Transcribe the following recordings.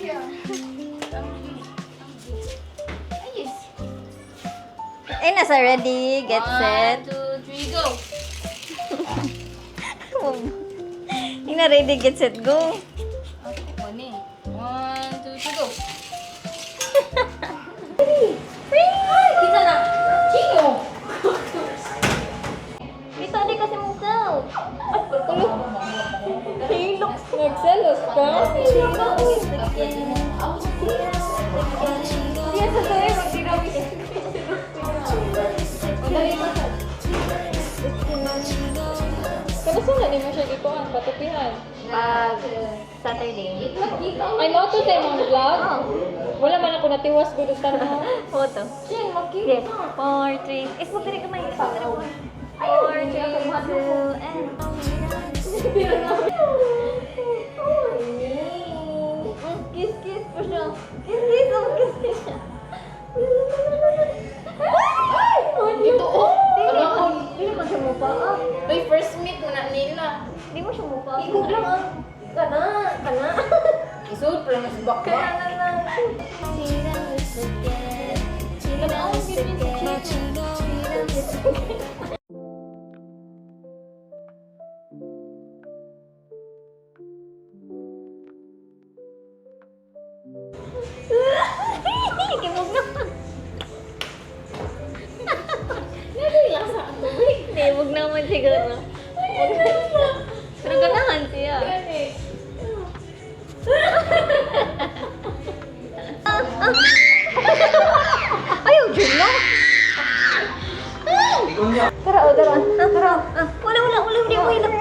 Ay, nasa ready, get set. 1, 2, 3, go! Hindi na ready, get set, go. Ako ni. 1, 2, 3, go! Kita na! Chino! Kita di kasi mong self. Hilux, nagselos ka? Yes, sa tuloy, mag-dinawin. Kamusta na ni mo siya gikuhan? Patupihan? Pag Saturday. Ay, mo ito sa imong vlog? Wala man ako natiwas ko doon tanong. Photo. Jen, Yes. 4, 3. Pag dili ka may 4, 3, 2, and... Kiss, kiss po siya. Kiss, kiss. Oh, kiss, kiss siya. Ito, oh! Dili mo siya mupa. Uy, first meet mo na nila. Hindi mo siya mupa. Ikog lang ah. Kana. Isod, pero mas bakba. Kana lang. Kimog na. Nalilasa ang tubig. Hindi, huwag naman siguro. Pero ganahan siya. Ayaw, dyan lang. Tara. Wala. Hindi mo hilap.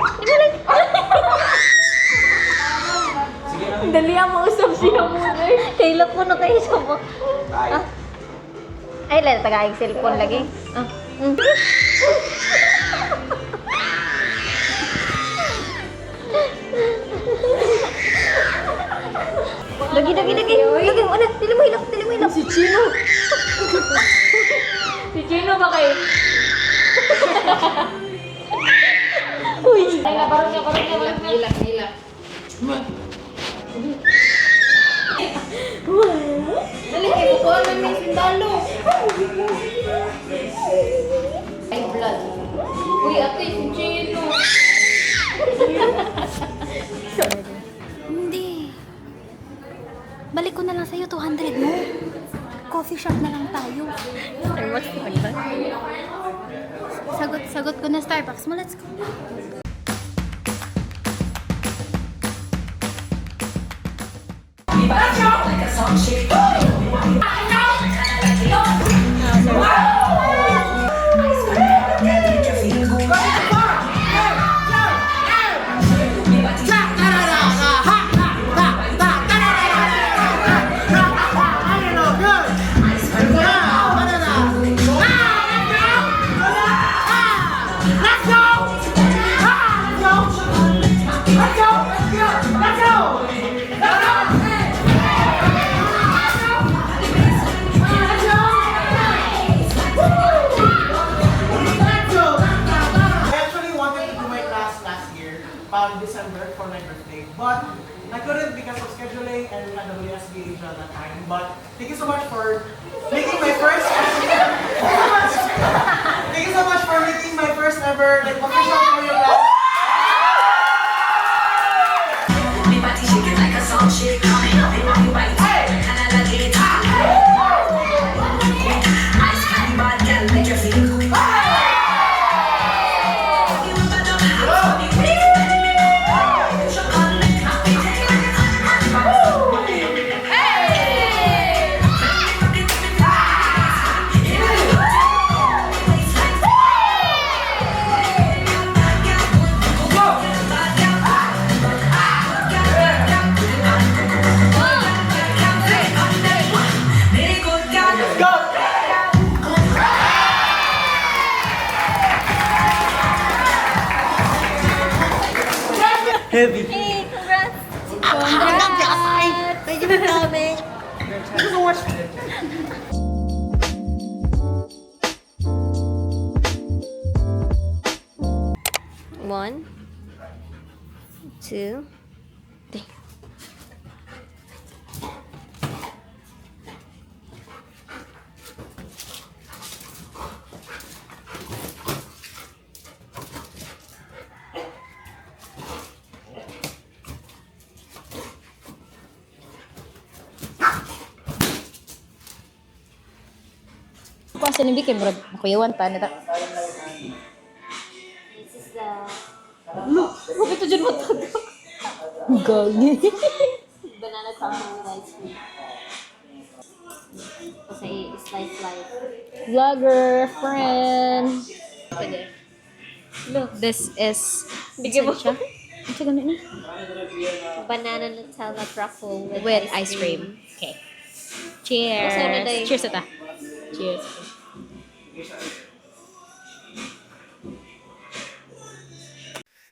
Dali ang mausap siya muna. Kailap mo na kayo sa mo. Ay, lala, taga-ayag cellphone lagi. Lagi. Lagi mo, anak. Dili mo hilap. Si Chino. Si Chino ba kayo? Uy. Ay, barang niya. Nila. Dali, kayo ko naman may sundalo. Ay, blood. Uy, ate, si Chino. Hindi. Balik ko na lang sa'yo, 200 mo. Coffee shop na lang tayo. Sagot ko na Starbucks mo. Let's go. December for my birthday, but I couldn't because of scheduling and we had WSB Asia at that time. But thank you so much for making my first. Thank you so much for making my first ever like official for your class. Heavy. Hey, congrats! Thank you for coming. Thank you so much. One, two, three. sa nimbi kay murag kuyawan ta nita. This is the Bakit ito dyan matag? Gagi. banana crumble with ice cream. Kasi slice. Vlogger friend. Pwede. Look, this is Bigyan mo. siya. Ito ganun na. Banana Nutella truffle With ice cream. Okay. Cheers. Kasi ano day? Cheers ata. Cheers.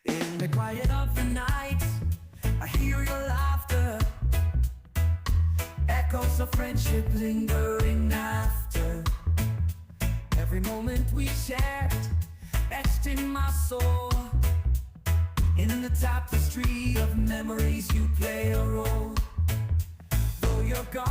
In the quiet of the night, I hear your laughter. Echoes of friendship lingering after. Every moment we shared, etched in my soul. In the tapestry of memories, you play a role. Though you're gone.